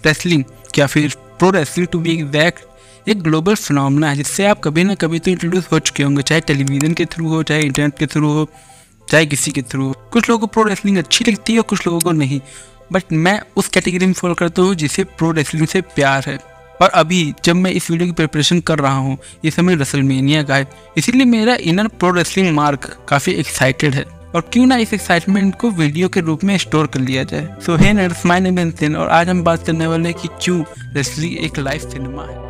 Wrestling या फिर pro wrestling to be exact एक ग्लोबल फिनोमेना है जिससे आप कभी ना कभी तो इंट्रोड्यूस हो चुके होंगे, चाहे टेलीविज़न के थ्रू हो, चाहे इंटरनेट के थ्रू हो, चाहे किसी के थ्रू हो। कुछ लोगों को प्रो रेसलिंग अच्छी लगती है और कुछ लोगों को नहीं, बट मैं उस कैटेगरी में फॉलो करता हूँ जिसे प्रो रेसलिंग से प्यार है। और अभी जब मैं इस वीडियो की प्रिपरेशन कर रहा हूँ ये समय रेसलमेनिया का है, इसीलिए मेरा इनर प्रो रेसलिंग मार्क काफ़ी एक्साइटेड है और क्यों ना इस एक्साइटमेंट को वीडियो के रूप में स्टोर कर लिया जाए। सो हे नर्ड्स, माय नेम इज सिन और आज हम बात करने वाले हैं कि क्यों रेसलिंग एक लाइव सिनेमा है।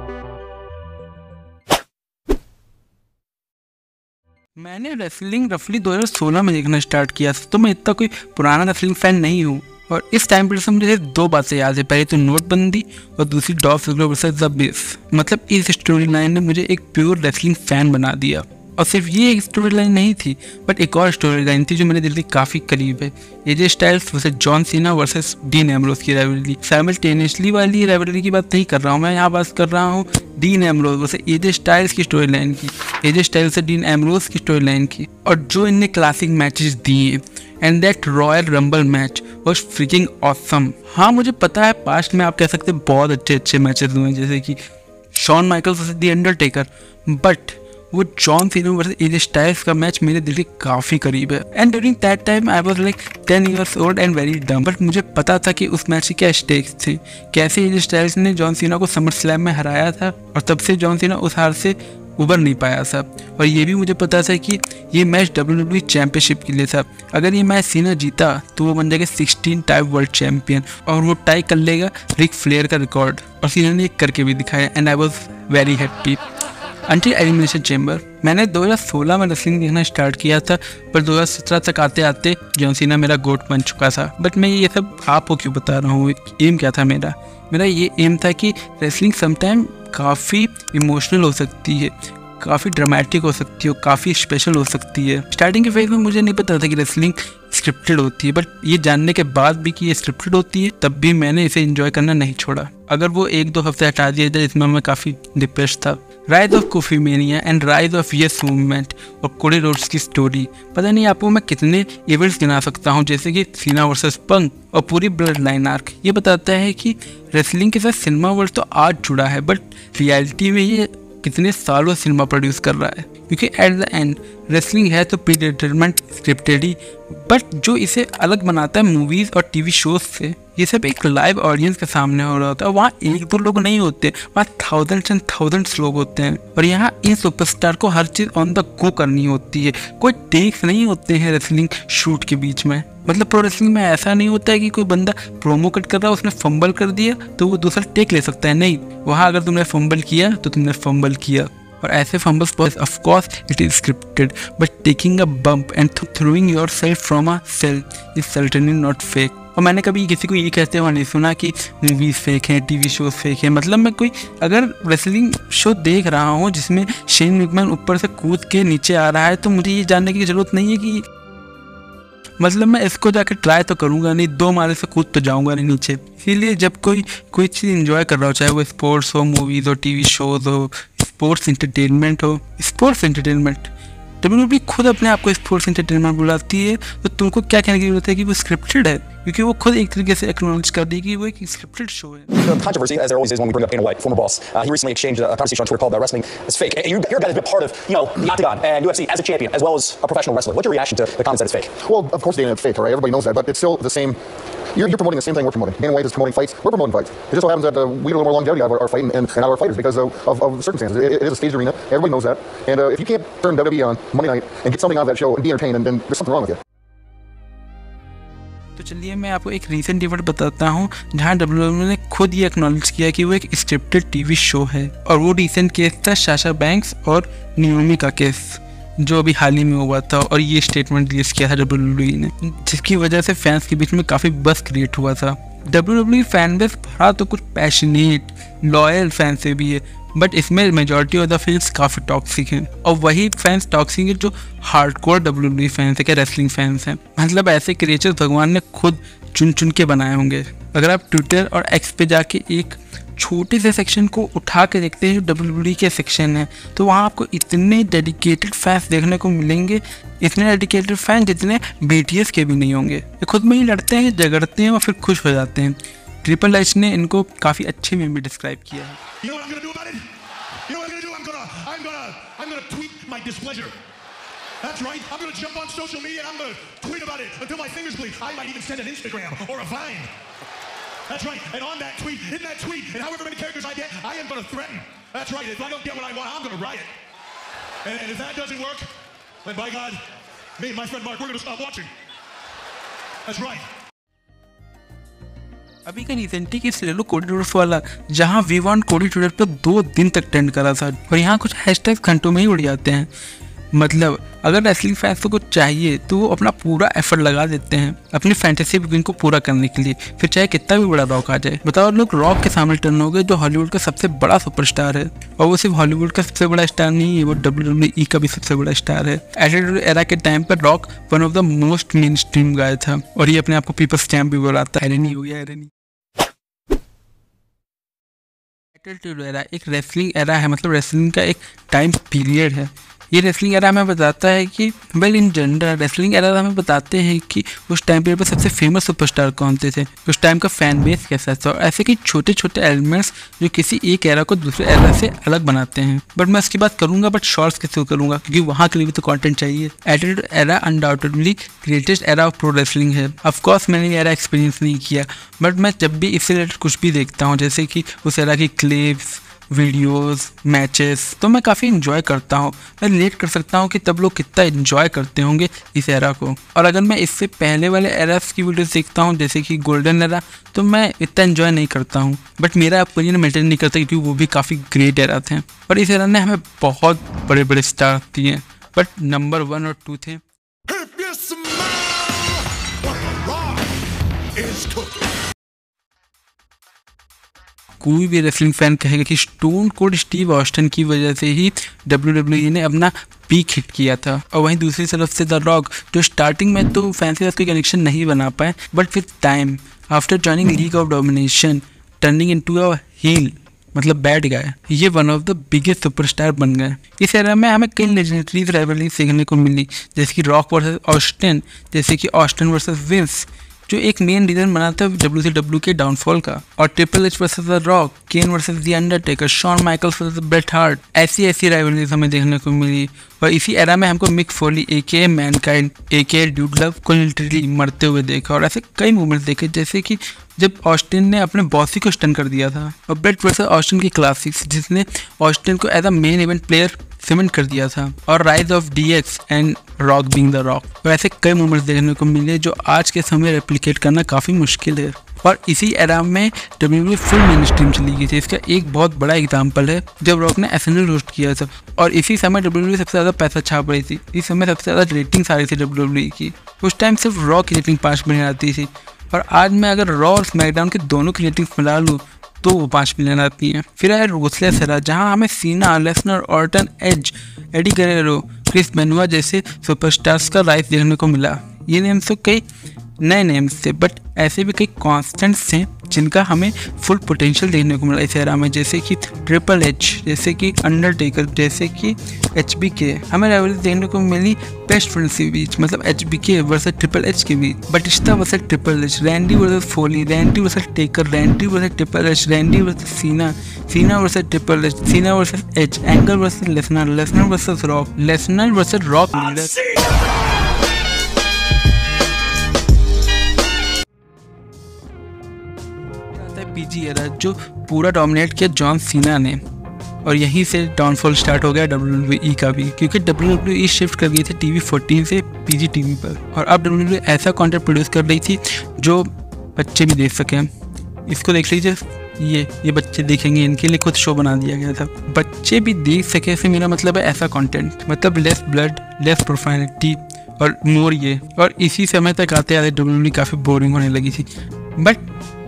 मैंने रेसलिंग रफली 2016 में देखना स्टार्ट किया था, तो मैं इतना कोई पुराना रेसलिंग फैन नहीं हूँ। और इस टाइम पर मुझे दो बातें याद है, पहले तो नोटबंदी और दूसरी Dolph Ziggler versus the beast. मतलब इस स्टोरी लाइन ने मुझे एक प्योर रेसलिंग फैन बना दिया। और सिर्फ ये एक स्टोरी लाइन नहीं थी, बट एक और स्टोरी लाइन थी जो मेरे दिल के काफ़ी करीब है। AJ Styles versus John Cena versus dean Ambrose की राइवलरी। साइमल्टेनियसली वाली राइवलरी की बात नहीं कर रहा हूँ मैं, यहाँ बात कर रहा हूँ dean Ambrose versus AJ styles की स्टोरी लाइन की, एजे स्टाइल्स से डीन एम्ब्रोस की स्टोरी लाइन की, और जो इनने क्लासिक मैचेस दिए। And that royal rumble match was freaking awesome. हाँ, मुझे पता है पास्ट में आप कह सकते हैं बहुत अच्छे मैचेस हुए हैं, जैसे कि Shawn Michaels versus the Undertaker, but वो John Cena versus AJ Styles का मैच मेरे दिल के काफ़ी करीब है। And during that time I was like 10 years old and very dumb, but मुझे पता था कि उस मैच के क्या स्टेक्स थे, कैसे एजे स्टाइल्स ने जॉन सीना को समर स्लैम में हराया था और तब से जॉन सीना उस हार से उबर नहीं पाया था। और ये भी मुझे पता था कि ये मैच WWE चैंपियनशिप के लिए था। अगर ये मैच सीना जीता तो वो बन जाएगा 16 टाइम वर्ल्ड चैंपियन और वो टाई कर लेगा रिक फ्लेयर का रिकॉर्ड, और सीना ने करके भी दिखाया। And I was very happy until elimination chamber. मैंने 2016 में रेसलिंग देखना स्टार्ट किया था, पर 2017 तक आते आते जॉन सीना मेरा गोट बन चुका था। बट मैं ये सब आपको क्यों बता रहा हूँ, एम क्या था मेरा ये एम था कि रेसलिंग समटाइम काफ़ी इमोशनल हो सकती है, काफ़ी ड्रामेटिक हो सकती है, काफ़ी स्पेशल हो सकती है। स्टार्टिंग के फेज में मुझे नहीं पता था कि रेसलिंग स्क्रिप्टेड होती है, बट ये जानने के बाद भी कि ये स्क्रिप्टेड होती है तब भी मैंने इसे एंजॉय करना नहीं छोड़ा। अगर वो 1-2 हफ्ते हटा दिए जाए इसमें मैं काफ़ी डिप्रेस था। Rise of coffee mania and rise of yes movement और कोडी रोड्स की स्टोरी, पता नहीं आपको मैं कितने इवेंट्स गिना सकता हूँ, जैसे कि सीना वर्सेस पंक और पूरी ब्लड लाइन आर्क। ये बताता है कि रेसलिंग के साथ सिनेमा वर्ल्ड तो आज जुड़ा है, बट रियलिटी में ये कितने सालों सिनेमा प्रोड्यूस कर रहा है। क्योंकि एट द एंड रेसलिंग है तो प्रीडिटरमेंट स्क्रिप्टेड ही, बट जो इसे अलग बनाता है मूवीज़ और टीवी शोज से, ये सब एक लाइव ऑडियंस के सामने हो रहा होता है। वहाँ 1-2 लोग नहीं होते, वहाँ थाउजेंड्स एंड थाउजेंड्स लोग होते हैं। और यहाँ इन सुपरस्टार को हर चीज़ ऑन द गो करनी होती है, कोई टेक्स नहीं होते हैं रेसलिंग शूट के बीच में। मतलब प्रो रेसलिंग में ऐसा नहीं होता है कि कोई बंदा प्रोमो कट कर रहा है, उसने फंबल कर दिया तो वो दूसरा टेक ले सकता है। नहीं, वहाँ अगर तुमने फंबल किया तो तुमने फंबल किया। और ऐसे fumbles of course it is scripted, but taking a bump and throwing yourself from a cell is certainly not fake. और मैंने कभी किसी को ये कहते हुए नहीं सुना कि मूवीज़ फेक हैं, टीवी शोज फेक हैं। मतलब मैं कोई अगर रेसलिंग शो देख रहा हूँ जिसमें शेन मैकमैन ऊपर से कूद के नीचे आ रहा है, तो मुझे ये जानने की ज़रूरत नहीं है कि मतलब मैं इसको जाकर ट्राई तो करूँगा नहीं, 2 मारे से कूद तो जाऊँगा नहीं नीचे। इसीलिए जब कोई चीज़ इंजॉय कर रहा हो, चाहे वो स्पोर्ट्स हो, मूवीज़ हो, टीवी शोज हो, स्पोर्ट्स एंटरटेनमेंट WWE खुद अपने आप को स्पोर्ट्स एंटरटेनमेंट बुलाती है, तो तुमको क्या कहने की जरूरत है कि वो स्क्रिप्टेड है, क्योंकि वो खुद एक तरीके से एक्नॉलेज कर दी कि वो एक स्क्रिप्टेड शो है। The controversy, as there always is when we bring up Dana White, former boss, he recently exchanged a conversation on Twitter called wrestling is fake. And your guy has been part of, the Octagon and UFC as a champion, as well as a professional wrestler. What's your reaction to the comments that it's fake? Well, of course, Dana, it's fake, all right? Everybody knows that, but it's still the same. You're promoting the same thing we're promoting. Dana White is promoting fights. We're promoting fights. It just so happens that we get a little more longevity out of our fight and out of our fighters because of circumstances. It is a staged arena. Everybody knows that. And if you can't turn WWE on Monday night and get something out of that show and be entertained, then there's something wrong with you. तो चलिए मैं आपको एक recent event बताता हूँ जहाँ WWE ने खुद ये एक्नॉलेज किया कि वो एक स्क्रिप्टेड टीवी शो है। और वो रीसेंट केस था साशा बैंक्स और नियोमी का केस, जो अभी हाल ही में हुआ था। और ये स्टेटमेंट रिलीज किया था WWE ने, जिसकी वजह से फैंस के बीच में काफ़ी बस क्रिएट हुआ था। WWE फैन बेस भरा तो कुछ पैशनेट लॉयल फैन से भी है, बट इसमें मेजॉरिटी ऑफ द फैंस काफ़ी टॉक्सिक हैं। और वही फैंस टॉक्सिक है जो हार्डकोर WWE फैंस है, क्या रेसलिंग फैंस हैं। मतलब ऐसे क्रिएचर भगवान ने खुद चुन चुन के बनाए होंगे। अगर आप ट्विटर और एक्स पे जाके एक छोटे से सेक्शन को उठा के देखते हैं जो WWE के सेक्शन है, तो वहाँ आपको इतने डेडिकेटेड फैंस देखने को मिलेंगे, इतने डेडिकेटेड फैन जितने BTS के भी नहीं होंगे। ये खुद में ही लड़ते हैं, झगड़ते हैं और फिर खुश हो जाते हैं। ट्रिपल एच ने इनको काफ़ी अच्छे वे में डिस्क्राइब किया है। You know what I'm gonna do about it? You know what I'm gonna do? I'm gonna tweet my displeasure. That's right. I'm gonna jump on social media and I'm gonna tweet about it until my fingers bleed. I might even send an Instagram or a Vine. That's right. And on that tweet, in that tweet, and however many characters I get, I am gonna threaten. That's right. If I don't get what I want, I'm gonna riot. And if that doesn't work, then by God, me and my friend Mark, we're gonna stop watching. That's right. अभी का recently case ले लो कोडी tutors वाला, जहाँ we want कोडी tutor पर 2 दिन तक ट्रेंड करा था और यहाँ कुछ हैशटैग घंटों में ही उड़ जाते हैं। मतलब अगर रेसलिंग फैंस को चाहिए तो वो अपना पूरा एफर्ट लगा देते हैं अपनी फैंटेसी बुकिंग को पूरा करने के लिए, फिर चाहे कितना भी बड़ा रॉक आ जाए। बताओ लोग रॉक के सामने टर्न हो गए जो हॉलीवुड का सबसे बड़ा सुपरस्टार है, और वो सिर्फ हॉलीवुड का सबसे बड़ा स्टार नहीं है, वो WWE का भी सबसे बड़ा स्टार है। एटीट्यूड एरा के टाइम पर Rock one of the most mainstream guy था और ये अपने आप को पीपल्स चैंप भी बुलाता है। हो गया एटीट्यूड एरा एक रेसलिंग एरा है, मतलब रेसलिंग का एक टाइम पीरियड है। ये रेसलिंग एरा हमें बताता है कि well in general wrestling era हमें बताते हैं कि उस टाइम पीरियड पर सबसे फेमस सुपरस्टार कौन थे, उस टाइम का फैन बेस कैसा था, और ऐसे कि छोटे छोटे एलिमेंट्स जो किसी एक एरा को दूसरे एरा से अलग बनाते हैं। बट मैं इसकी बात करूंगा, बट शॉर्ट्स कैसे करूंगा क्योंकि वहाँ के लिए भी तो कंटेंट चाहिए। Attitude era undoubtedly greatest era of pro wrestling है। ऑफकोर्स मैंने ये एरा एक्सपीरियंस नहीं किया, बट मैं जब भी इससे रिलेटेड कुछ भी देखता हूँ, जैसे कि उस एरा की क्लिप्स, वीडियोस, मैचेस, तो मैं काफ़ी इन्जॉय करता हूँ। मैं रिलेट कर सकता हूँ कि तब लोग कितना इन्जॉय करते होंगे इस एरा को। और अगर मैं इससे पहले वाले एरास की वीडियोस देखता हूँ जैसे कि गोल्डन एरा, तो मैं इतना इन्जॉय नहीं करता हूँ, बट मेरा ओपिनियन मेंटेन नहीं करता क्योंकि वो भी काफ़ी ग्रेट एरा थे। पर इस एरा ने हमें बहुत बड़े बड़े स्टार दिए, बट नंबर 1 और 2 थे। कोई भी रेसलिंग फैन कहेगा कि स्टोन कोल्ड स्टीव ऑस्टिन की वजह से ही WWE ने अपना पीक हिट किया था, और वहीं दूसरी तरफ से द रॉक जो स्टार्टिंग में तो फैंस के साथ कोई कनेक्शन नहीं बना पाए, but with time after joining league of domination turning into a heel, मतलब बैड गाय, ये one of the biggest superstar बन गए। इस एरा में हमें कई लेजेंडरीज राइवलरी सीखने को मिली, जैसे कि रॉक वर्सेस ऑस्टिन, जैसे कि ऑस्टिन वर्सेस विंस जो एक मेन रीजन बना था WCW के डाउनफॉल का, और Triple H versus the Rock, Kane versus the Undertaker, Shawn Michaels versus Bret Hart, ऐसी राइवलरीज हमें देखने को मिली। और इसी एरा में हमको Mick Foley AKA Mankind AKA Dude Love को लिटरली मरते हुए देखा, और ऐसे कई मूवमेंट्स देखे जैसे कि जब ऑस्टिन ने अपने बॉसी को स्टन कर दिया था, और ब्रेट वर्सेस ऑस्टिन की क्लासिक्स जिसने ऑस्टिन को as a main event player cement कर दिया था, और rise of DX and Rock being the Rock. तो ऐसे कई मूवमेंट्स देखने को मिले जो आज के समय रेप्लिकेट करना काफ़ी मुश्किल है। और इसी एरा में WWE फुल मेन स्ट्रीम चली गई थी। इसका एक बहुत बड़ा एग्जाम्पल है जब रॉक ने SNL होस्ट किया था, और इसी समय WWE सबसे ज़्यादा पैसा छाप रही थी। इस समय सबसे ज़्यादा रेटिंग्स आ रही थी WWE की। उस टाइम सिर्फ रॉ की रेटिंग 5 मिलियन आती थी, और आज मैं अगर रॉ और स्मैकडाउन के दोनों की रेटिंग मिला लूँ तो वो 5 मिलियन आती हैं। फिर आया रोस्लेस एरा, जहाँ हमें Cena, Lesnar, Orton, Edge, Eddie Guerrero, Chris Benoit जैसे सुपरस्टार्स का राइज देखने को मिला। ये नेम्स तो कई नए नेम्स थे, बट ऐसे भी कई कॉन्स्टेंट्स थे जिनका हमें फुल पोटेंशियल देखने को मिला इस एरा में, जैसे कि ट्रिपल एच, जैसे कि अंडरटेकर, जैसे कि HBK। हमें राइवलरी देखने को मिली बेस्ट फ्रेंड्स के बीच, मतलब HBK वर्सेस ट्रिपल एच के बीच, Batista versus Triple H, Randy versus Foley, Randy versus Taker, Randy versus Triple H, Randy versus Cena, Cena versus Triple H, Cena versus H, Angle versus Lesnar, Lesnar versus Rock, Lesnar versus Rock leader. PG era जो पूरा dominate किया John Cena ने, और यहीं से downfall start हो गया WWE का भी, क्योंकि WWE शिफ्ट कर गई थी TV 14 से PG TV पर, और अब WWE ऐसा कंटेंट प्रोड्यूस कर रही थी जो बच्चे भी देख सकें। इसको देख लीजिए, ये बच्चे देखेंगे, इनके लिए खुद शो बना दिया गया था, बच्चे भी देख सके। से मेरा मतलब है ऐसा कंटेंट, मतलब लेस ब्लड, लेस प्रोफाइलिटी और मोर ये। और इसी समय तक आते आते WWE काफ़ी बोरिंग होने लगी थी, बट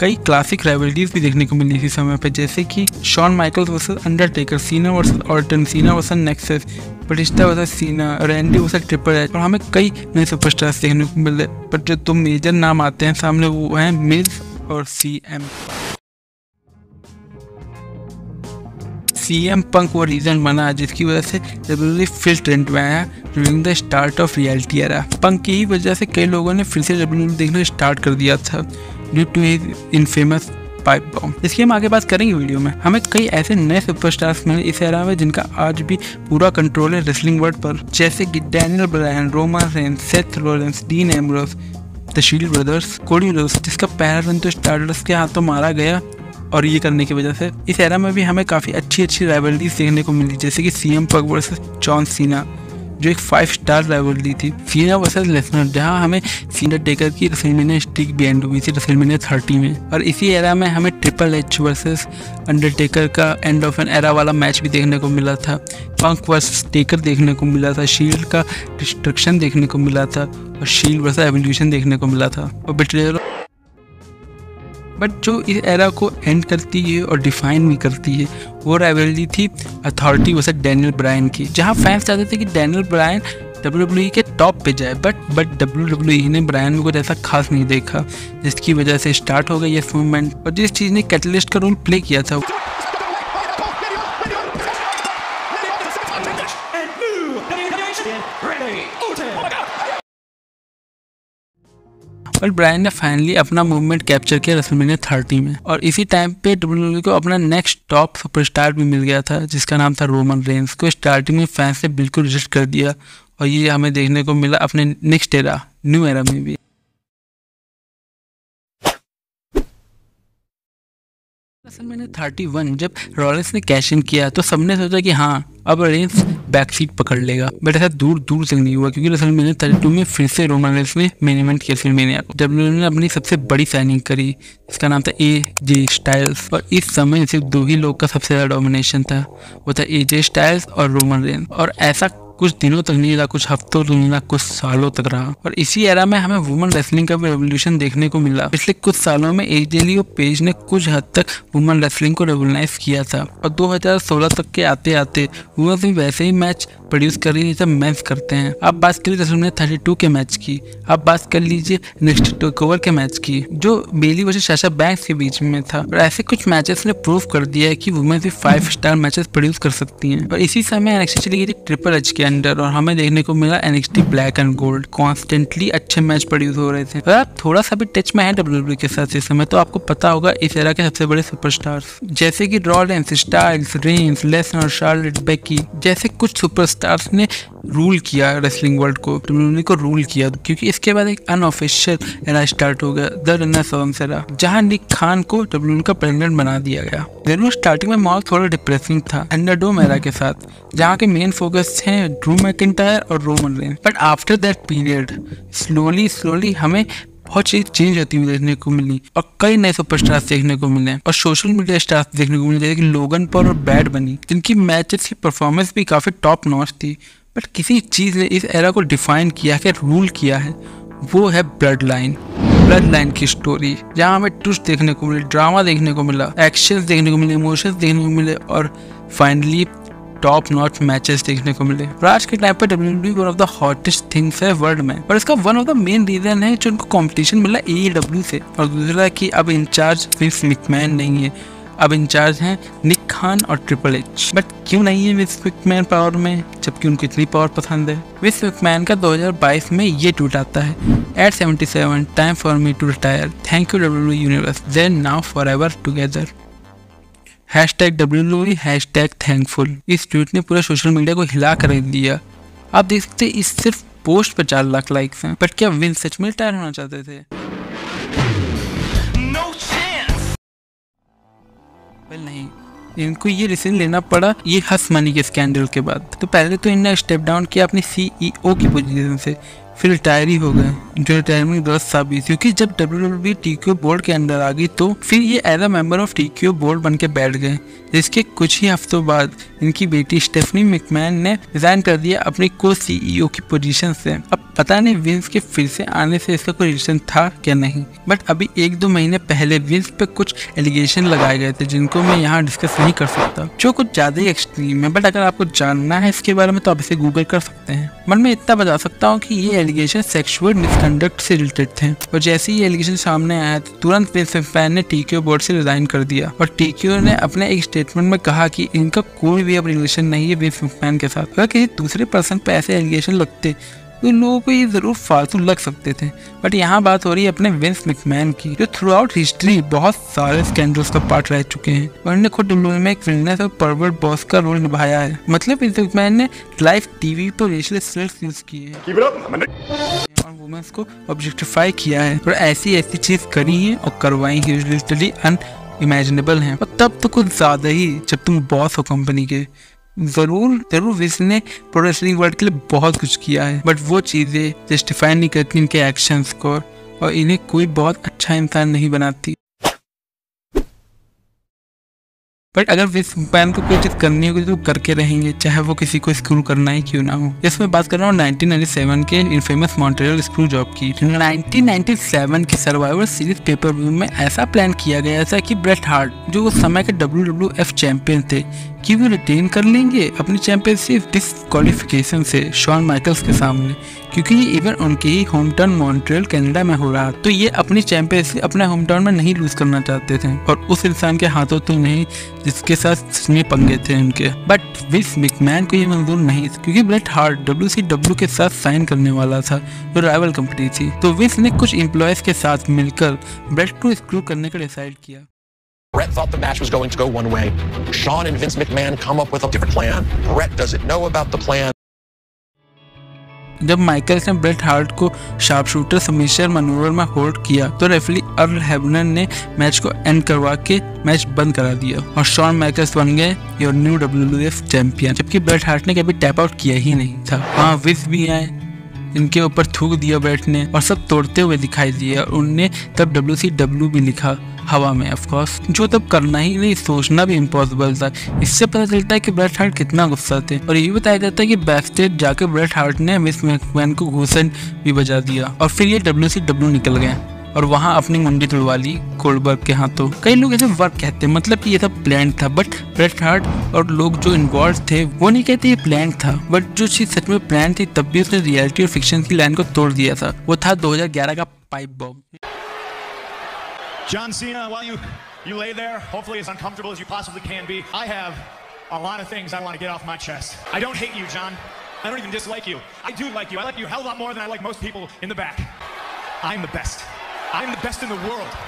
कई क्लासिक राइवलरीज भी देखने को मिली थी समय पे, जैसे कि Shawn Michaels versus Undertaker, Cena versus Orton, Cena versus Nexus, Batista versus Cena, Randy versus Triple H, और हमें कई नए सुपरस्टार्स देखने को मिले। बट जो 2 मेजर नाम आते हैं सामने वो हैं मिज और CM पंक वो रीजन बना जिसकी वजह से WWE फिर ट्रेंड में आया during the start of reality era. Punk की ही वजह से कई लोगों ने फिर से WWE देखना स्टार्ट कर दिया था due to his infamous pipe bomb. इसकी हम आगे बात करेंगे वीडियो में। हमें कई ऐसे नए सुपरस्टार्स मिले इस एरा में जिनका आज भी पूरा कंट्रोल है रेसलिंग वर्ल्ड पर, जैसे कि Daniel Bryan, Roman Reigns, Seth Rollins, dean Ambrose, the shield brothers, Cody Rhodes, जिसका पहला रन तो स्टारडस्ट के हाथों मारा गया। और ये करने की वजह से इस एरा में भी हमें काफ़ी अच्छी राइवलरीज देखने को मिली, जैसे कि सीएम पग वर्सेस जॉन सीना, जो एक 5 स्टार राइवलरी थी। सीना वर्सेस लेसनर, जहां हमें सीना टेकर की रेसलमेनिया स्ट्रीक भी एंड हुई थी रेसलमेनिया 30 में। और इसी एरा में हमें ट्रिपल एच वर्सेस अंडरटेकर का एंड ऑफ एन एरा वाला मैच भी देखने को मिला था। पंक वर्सेस टेकर देखने को मिला था, शील्ड का डिस्ट्रक्शन देखने को मिला था, और शील्ड वर्सेस एवोल्यूशन देखने को मिला था, और बिट्रेयल। बट जो इस एरा को एंड करती है और डिफाइन भी करती है वो राइवलरी थी अथॉरिटी वर्सेस डैनियल ब्रायन की, जहां फैंस चाहते थे कि डैनियल ब्रायन WWE के टॉप पे जाए, बट WWE ने ब्रायन में कुछ ऐसा खास नहीं देखा, जिसकी वजह से स्टार्ट हो गई ये मूवमेंट। और जिस चीज़ ने कैटलिस्ट का रोल प्ले किया था और ब्रायन ने फाइनली अपना मूवमेंट कैप्चर किया रेसलमेनिया 30 में। और इसी टाइम पे WWE को अपना नेक्स्ट टॉप सुपरस्टार भी मिल गया था, जिसका नाम था रोमन रेंस, को स्टार्टिंग में फैंस ने बिल्कुल रिजेक्ट कर दिया, और ये हमें देखने को मिला अपने नेक्स्ट एरा, न्यू एरा में भी। रेसलमेनिया 31 जब रॉलिंस ने कैश इन किया तो सबने सोचा कि हाँ अब रेंस बैक सीट पकड़ लेगा, बट ऐसा दूर तक नहीं हुआ, क्योंकि रेसलमेनिया 32 में फिर से रोमन रेंस ने मेन इवेंट किया रेसलमेनिया को। WWE ने अपनी सबसे बड़ी साइनिंग करी, इसका नाम था AJ स्टाइल्स, और इस समय सिर्फ 2 ही लोग का सबसे ज़्यादा डोमिनेशन था, वो था AJ स्टाइल्स और रोमन रेंस। और ऐसा कुछ दिनों तक नहीं रहा, कुछ हफ्तों तक नहीं रहा, कुछ सालों तक रहा। और इसी एरा में हमें वुमेन रेसलिंग का भी रेवोल्यूशन देखने को मिला। पिछले कुछ सालों में AJ ली और पेज ने कुछ हद तक वुमेन रेसलिंग को रेवोल्यूनाइज किया था, और 2016 तक के आते आते वुमेन्स भी वैसे ही मैच प्रोड्यूस कर रही है जैसे मेंस करते हैं। आप बात करिए रेसलमेनिया 32 के मैच की, आप बात कर लीजिए नेक्स्ट टेकओवर के मैच की, जो बेली वर्सेस साशा बैंक्स के बीच में था। और ऐसे कुछ मैचेस ने प्रूव कर दिया है कि वुमेन्स भी 5 स्टार मैचेस प्रोड्यूस कर सकती हैं। और इसी समय NXT चली गई थी ट्रिपल एच के अंडर, और हमें देखने को मिला NXT black and gold, constantly अच्छे मैच प्रोड्यूस हो रहे थे। और आप थोड़ा सा भी टच में है WWE के साथ इस समय, तो आपको पता होगा इस एरा के सबसे बड़े सुपरस्टार्स जैसे कि Rollins, Styles, Reigns, Lesnar, Charlotte, Becky जैसे कुछ सुपरस्टार्स ने रूल किया रेसलिंग वर्ल्ड को, WWE को रूल किया। क्योंकि इसके बाद एक अनऑफिशियल एरा स्टार्ट हो गया, द रेनेसांस एरा, जहां निक खान को WWE का प्रेसिडेंट बना दिया गया। दोनों स्टार्टिंग में माहौल थोड़ा डिप्रेसिंग था थंडरडोम एरा के साथ, जहां के मेन फोकस थे ड्रू मैकिंटायर और Roman Reigns. But after that period slowly हमें बहुत चीज चेंज होती हुई देखने को मिली, और कई नए सुपरस्टार्स देखने को मिले, और सोशल मीडिया स्टार्स देखने को मिले, जैसे कि लोगन पॉल और बैड बनी, जिनकी मैचेस की परफॉर्मेंस भी काफी टॉप नॉच थी। बट किसी चीज ने इस एरा को डिफाइन किया है, रूल किया है, वो है ब्लड लाइन की स्टोरी, जहाँ हमें ट्विस्ट देखने को मिले, ड्रामा देखने को मिला, एक्शंस देखने को मिले, इमोशंस देखने को मिले, और फाइनली टॉप नॉच मैचेस देखने को मिले। और आज के टाइम पे WWE one of the hottest things है वर्ल्ड में, और इसका one of the main reason है जो उनको कंपटीशन मिला AEW से, और दूसरा कि अब इंचार्ज विंस मैकमैन नहीं है, अब इंचार्ज हैं निक खान और ट्रिपल एच। बट क्यों नहीं है विंस मैकमैन पावर में, जबकि उनको इतनी पावर पसंद है। विंस मैकमैन का 2022 में ये ट्वीट आता है, at 77 time for me to retire, thank you WWE universe, then now forever together, #WWE #thankful। इस ट्वीट ने पूरे सोशल मीडिया को हिला कर दिया। आप देख सकते हैं इस सिर्फ पोस्ट पर 4 लाख लाइक्स हैं। बट क्या विंस सच में रिटायर होना चाहते थे? वेल नहीं, इनको ये डिसीजन लेना पड़ा ये हस मनी के स्कैंडल के बाद। तो पहले तो इन्होंने स्टेप डाउन किया अपनी CEO की पोजीशन से, फिर रिटायर ही हो गए, जो रिटायरमेंट गलत साबित, क्योंकि जब WWE TKO बोर्ड के अंदर आ गई तो फिर ये as a member of TKO board बन के बैठ गए, जिसके कुछ ही हफ्तों बाद इनकी बेटी स्टेफनी मैकमैन ने रिजाइन कर दिया अपनी को CEO की पोजीशन से। अब पता नहीं विंस के फिर से आने से इसका कोई रीजन था क्या नहीं, बट अभी 1-2 महीने पहले विंस पे कुछ एलिगेशन लगाए गए थे, जिनको मैं यहाँ डिस्कस नहीं कर सकता, जो कुछ ज्यादा ही एक्सट्रीम है। बट अगर आपको जानना है इसके बारे में तो आप इसे गूगल कर सकते हैं। मन में इतना बता सकता हूँ कि ये एलिगेशन सेक्सुअल मिसकंडक्ट से रिलेटेड थे, और जैसे ही एलिगेशन सामने आया तो तुरंत विंस मैकमैन ने TKO बोर्ड से रिजाइन कर दिया, और TKO ने अपने एक स्टेटमेंट में कहा कि इनका कोई भी अब रिलेशन नहीं है विंस मैकमैन के साथ। अगर किसी दूसरे पर्सन पे ऐसे एलिगेशन लगते तो लोगों को ये जरूर फालतू लग सकते थे। बट यहाँ बात हो रही है अपने विंस मैकमैन की, जो थ्रू आउट हिस्ट्री बहुत सारे स्कैंडल्स का पार्ट रह चुके हैं और उन्होंने खुद WWE में एक विलनेस और परवर्ट बॉस का रोल निभाया है। मतलब विंस मैकमैन ने लाइव टीवी पर रेशियल स्लर्स यूज किए हैं और वुमेन्स को ऑब्जेक्टिफाई किया है और ऐसी चीज करी है और करवाई है लिटरली अनइमेजिनेबल है। और तब तो कुछ ज्यादा ही जब तुम बॉस हो कंपनी के। जरूर विंस ने प्रो रेसलिंग वर्ल्ड के लिए बहुत कुछ किया है, बट वो चीजें जस्टिफाई नहीं करती इनके एक्शंस को और इन्हें कोई बहुत अच्छा इंसान नहीं बनाती। बट अगर विंस मैकमैन को कोई चीज करनी होगी तो करके रहेंगे, चाहे वो किसी को स्क्रू करना ही क्यों ना हो। इसमें बात कर रहा हूँ 1997 के इनफेमस मॉन्ट्रियल स्क्रू जॉब की। 1997 की सर्वाइवर सीरीज पेपर व्यू में ऐसा प्लान किया गया था कि ब्रेट हार्ट, जो उस समय के WWF चैंपियन थे, कि वो रिटेन कर लेंगे अपनी चैंपियनशिप डिस्क्वालिफिकेशन से शॉन माइकल्स के सामने, क्योंकि ये इवेंट उनके ही होम टाउन मॉन्ट्रियल कनाडा में हो रहा। तो ये अपनी चैंपियनशिप अपने होम टाउन में नहीं लूज करना चाहते थे और उस इंसान के हाथों तो नहीं जिसके साथ सच पंगे थे उनके। बट विंस मैकमैन को ये मंजूर नहीं था, क्योंकि ब्रेट हार्ट WCW के साथ साइन करने वाला था, जो राइवल कंपनी थी। तो विंस ने कुछ एम्प्लॉयज के साथ मिलकर ब्रेट को स्क्रू करने का डिसाइड किया। Brett thought the match was going to go one way. Shawn and Vince McMahon come up with a different plan. Brett doesn't know about the plan. जब माइकल्स ने Bret Hart को sharp shooter submission manoeuvre में hold किया तो referee earl हेबनर ने match को and करवा के मैच बंद करा दिया और शॉन माइकल्स बन गए योर न्यू WWF चैंपियन, जबकि ब्रेट हार्ट ने कभी टैप आउट किया ही नहीं था। वहाँ विंस भी आए, इनके ऊपर थूक दिया ब्रेट ने और सब तोड़ते हुए दिखाई दिया और उनने तब WCW भी लिखा हवा में, ऑफ कोर्स, जो तब करना ही नहीं, सोचना भी इम्पॉसिबल था। इससे पता चलता है कि ब्रेट हार्ट कितना गुस्सा थे और ये भी बताया जाता है कि बैक स्टेज जाकर ब्रेट हार्ट ने विंस मैकमैन को घूसन भी बजा दिया और फिर ये WCW निकल गए और वहाँ अपनी मुंडी तुड़वा ली गोल्डबर्ग के हाथों। कई लोग ऐसे वर्क कहते हैं, मतलब कि ये सब प्लान था, बट ब्रेट हार्ट और लोग जो इन्वॉल्व थे वो नहीं कहते ये प्लान था, बट जो चीज सच में प्लान थी तब भी उसने रियलिटी और फिक्शन की लाइन को तोड़ दिया था। वो था 2011 का pipe bomb. John Cena, while you lay there, hopefully as uncomfortable as you possibly can be, I have a lot of things I want to get off my chest. I don't hate you, John. I don't even dislike you. I do like you. I like you a hell of a lot more than I like most people in the back. I'm the best. I'm the best in the world.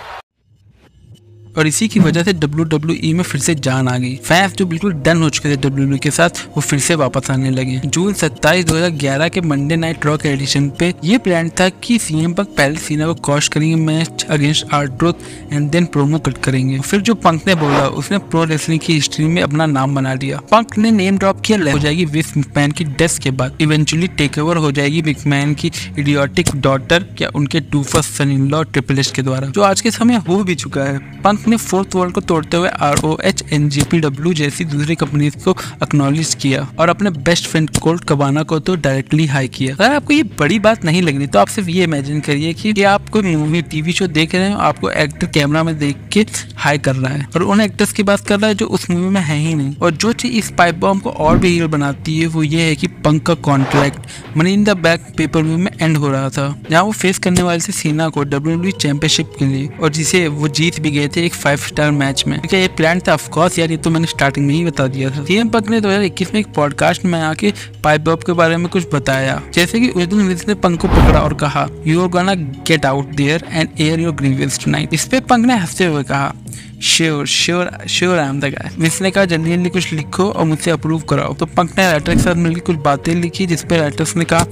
और इसी की वजह से WWE में फिर से जान आ गई। फैंस जो बिल्कुल डन हो चुके थे WWE के साथ, वो फिर से वापस आने लगे। जून 27, 2011 के मंडे नाइट रॉ के एडिशन पे ये प्लान था कि CM पंक पहले सीना को कॉश करेंगे match against R-Truth and then promo cut करेंगे। फिर जो पंक ने बोला उसने प्रो रेसलिंग की हिस्ट्री में अपना नाम बना लिया। पंक ने नेम ड्रॉप किया हो जाएगी विंस मैकमैन की डेथ के बाद। इवेंचुअली टेक ओवर हो जाएगी मैकमैन की इडियोटिक डॉटर या उनके doofus sun in law triple H के द्वारा, जो आज के समय हो भी चुका है। पंक ने फोर्थ वर्ल्ड को तोड़ते हुए ROH NJPW जैसी दूसरी कंपनीज को एक्नॉलेज किया और अपने बेस्ट फ्रेंड कोल्ट कबाना को तो डायरेक्टली हाई किया। अगर आपको ये बड़ी बात नहीं लग रही तो आप सिर्फ ये इमेजिन करिए कि आप कोई मूवी टीवी शो देख रहे हो, आपको एक्टर कैमरा में देख के हाई कर रहा है और उन एक्टर्स की बात कर रहा है जो उस मूवी में है ही नहीं। और जो चीज इस पाइप बॉम्ब को और भी रियल बनाती है वो ये है कि पंक का contract money in the bank pay per view में एंड हो रहा था, जहाँ वो फेस करने वाले थे सीना को WWE चैंपियनशिप के लिए और जिसे वो जीत भी गए थे एक 5-स्टार मैच में। क्या ये प्लान था? ऑफ कोर्स यार, ये तो मैंने स्टार्टिंग में ही बता दिया था। CM पंक ने 2021 में एक पॉडकास्ट में आके पाइप बॉम्ब के बारे में कुछ बताया, जैसे कि उस दिन विंस ने पंक को पकड़ा और कहा you are gonna get out there and air your grievance tonight. इस पे पंक ने हंसते हुए कहा sure I am the guy. Vince ने कहा जल्दी कुछ लिखो और मुझसे अप्रूव कराओ। तो पंक ने राइटर के साथ मिलकर कुछ बातें लिखी जिसपे राइटर्स ने कहा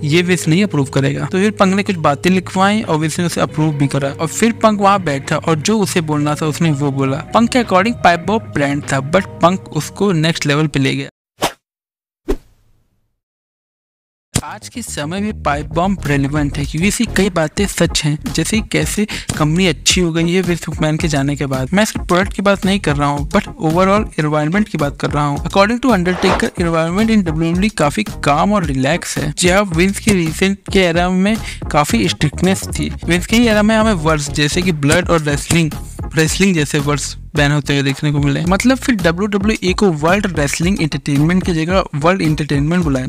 ये विंस नहीं अप्रूव करेगा। तो फिर पंक ने कुछ बातें लिखवाई और विंस ने उसे अप्रूव भी करा और फिर पंक वहाँ बैठा और जो उसे बोलना था उसने वो बोला। पंक के अकॉर्डिंग पाइप बॉम्ब प्लान था, बट पंक उसको नेक्स्ट लेवल पे ले गया। आज के समय में पाइप बॉम्ब रेलेवेंट है क्योंकि इसकी कई बातें सच हैं, जैसे कैसे कंपनी अच्छी हो गई है विंस मैकमैन के जाने के बाद। मैं सिर्फ प्रोडक्ट की बात नहीं कर रहा हूँ बट ओवरऑल एनवायरनमेंट की बात कर रहा हूँ। According to Undertaker environment in WWE काफी काम और रिलैक्स है, जहाँ विंस के रिसेंट के एरा में काफी स्ट्रिक्टनेस थी। विंस के एरा में हमें वर्ड्स जैसे कि ब्लड और रेसलिंग जैसे वर्ड्स बैन होते हुए देखने को मिले। मतलब फिर WWE को वर्ल्ड रेसलिंग एंटरटेनमेंट की जगह वर्ल्ड एंटरटेनमेंट बुलाएं।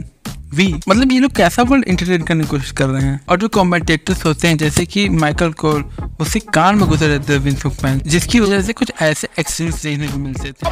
मतलब ये लोग कैसा वर्ल्ड एंटरटेन करने की कोशिश कर रहे हैं। और जो कमेंटेटर्स होते हैं जैसे कि माइकल कोल, उससे कान में घुसे रहते हैं विंस मैकमैन, जिसकी वजह से कुछ ऐसे एक्सीडेंट्स देखने को मिलते थे।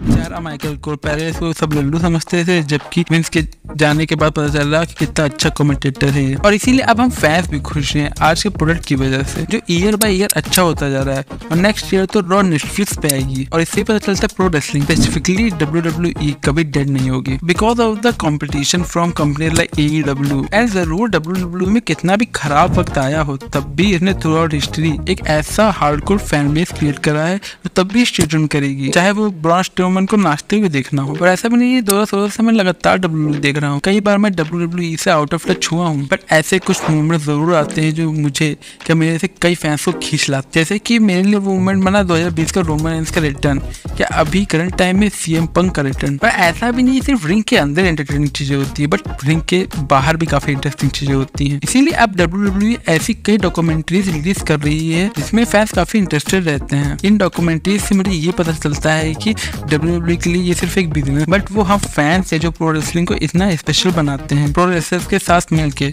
चेहरा माइकल कोर पहले इसको सब लल्लू समझते थे, जबकि विंस के जाने के बाद पता चल रहा कि कितना अच्छा कमेंटेटर है। और इसीलिए अब हम फैंस भी खुश हैं आज के प्रोडक्ट की वजह से, जो ईयर बाय ईयर अच्छा होता जा रहा है। और नेक्स्ट ईयर तो रॉ नेटफ्लिक्स पे आएगी और इससे पता चलता है प्रो रेसलिंग स्पेसिफिकली WWE कभी डेड नहीं होगी because of the competition from company like AEW। Edge जरूर WWE में कितना भी खराब वक्त आया हो, तब भी इसने थ्रू आउट हिस्ट्री एक ऐसा हार्डकोर फैन बेस क्रिएट करा है जो तब भी स्टे ट्यून करेगी, चाहे वो ब्रॉन स्ट्रोमन को नाचते हुए देखना हो। और ऐसा भी नहीं है 2016 से मैं लगातार WWE देख रहा हूँ, कई बार मैं WWE से आउट ऑफ टच हुआ हूँ, बट ऐसे कुछ मूवमेंट जरूर आते हैं जो मुझे क्या मेरे से कई फैंस को खींच लाते। जैसे कि मेरे लिए मूवमेंट बना 2020 का रोमन रेंस का रिटर्न, क्या अभी करंट टाइम में CM पंक का रिटर्न। पर ऐसा भी नहीं सिर्फ रिंग के अंदर एंटरटेनिंग चीजें होती है, बट रिंग के बाहर भी काफी इंटरेस्टिंग चीजें होती हैं। इसीलिए अब WWE ऐसी कई डॉक्यूमेंट्रीज रिलीज कर रही है जिसमें फैंस काफी इंटरेस्टेड रहते हैं। इन डॉक्यूमेंट्रीज से मुझे ये पता चलता है कि WWE के लिए ये सिर्फ एक बिजनेस, बट वो हम फैंस है जो प्रो रेसलिंग को इतना स्पेशल बनाते हैं, प्रो रेसलर्स के साथ मिलकर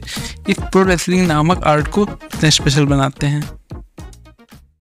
इस प्रो रेसलिंग नामक आर्ट को इतना स्पेशल बनाते हैं।